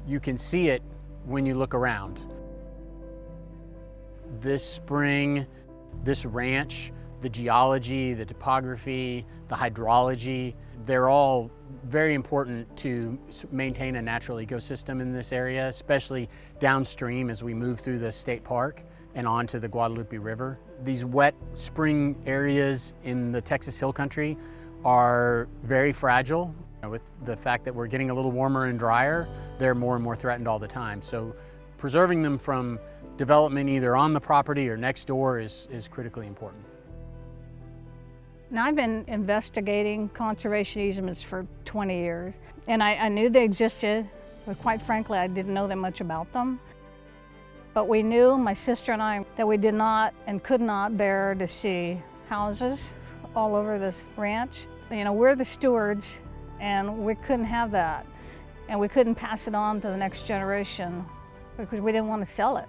You can see it when you look around. This spring, this ranch, the geology, the topography, the hydrology, they're all very important to maintain a natural ecosystem in this area, especially downstream as we move through the state park and onto the Guadalupe River. These wet spring areas in the Texas Hill Country are very fragile. With the fact that we're getting a little warmer and drier, they're more and more threatened all the time. So preserving them from development either on the property or next door is critically important. Now, I've been investigating conservation easements for 20 years, and I knew they existed, but quite frankly, I didn't know that much about them. But we knew, my sister and I, that we did not and could not bear to see houses all over this ranch. You know, we're the stewards, and we couldn't have that. And we couldn't pass it on to the next generation because we didn't want to sell it.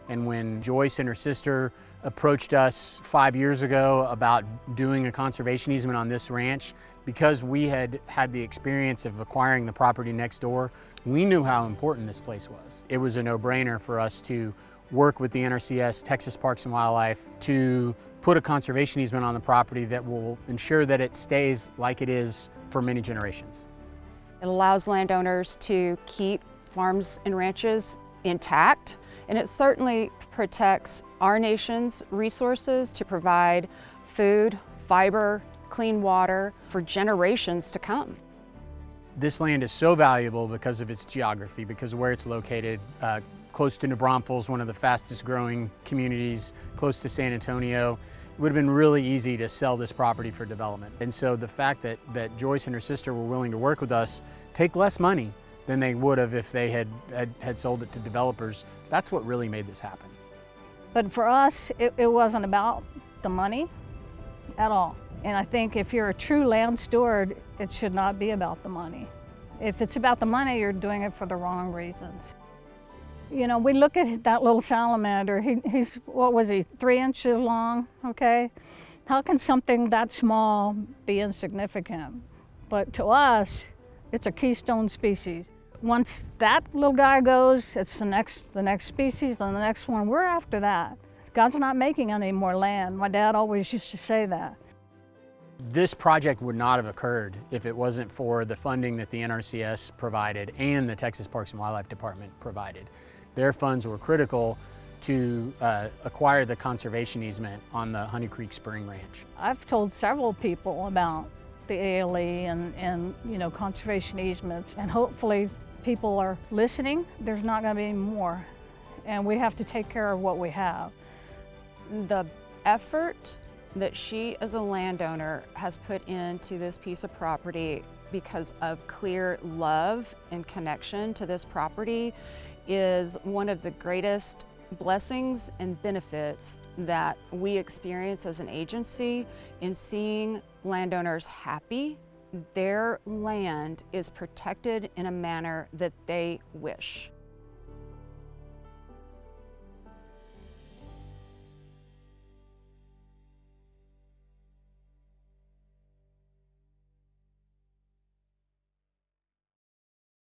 And when Joyce and her sister approached us 5 years ago about doing a conservation easement on this ranch, because we had had the experience of acquiring the property next door, we knew how important this place was. It was a no-brainer for us to work with the NRCS, Texas Parks and Wildlife, to put a conservation easement on the property that will ensure that it stays like it is for many generations. It allows landowners to keep farms and ranches intact, and it certainly protects our nation's resources to provide food, fiber, clean water for generations to come. This land is so valuable because of its geography, because of where it's located, close to New Braunfels, one of the fastest growing communities, close to San Antonio. It would have been really easy to sell this property for development. And so the fact that Joyce and her sister were willing to work with us, take less money than they would have if they had sold it to developers, that's what really made this happen. But for us, it wasn't about the money at all. And I think if you're a true land steward, it should not be about the money. If it's about the money, you're doing it for the wrong reasons. You know, we look at that little salamander, he's, what was he, 3 inches long, okay? How can something that small be insignificant? But to us, it's a keystone species. Once that little guy goes, it's the next species and the next one. We're after that. God's not making any more land. My dad always used to say that. This project would not have occurred if it wasn't for the funding that the NRCS provided and the Texas Parks and Wildlife Department provided. Their funds were critical to acquire the conservation easement on the Honey Creek Spring Ranch. I've told several people about the ALE and you know, conservation easements, and hopefully people are listening. There's not going to be any more, and we have to take care of what we have. The effort that she as a landowner has put into this piece of property because of clear love and connection to this property is one of the greatest blessings and benefits that we experience as an agency in seeing landowners happy. Their land is protected in a manner that they wish.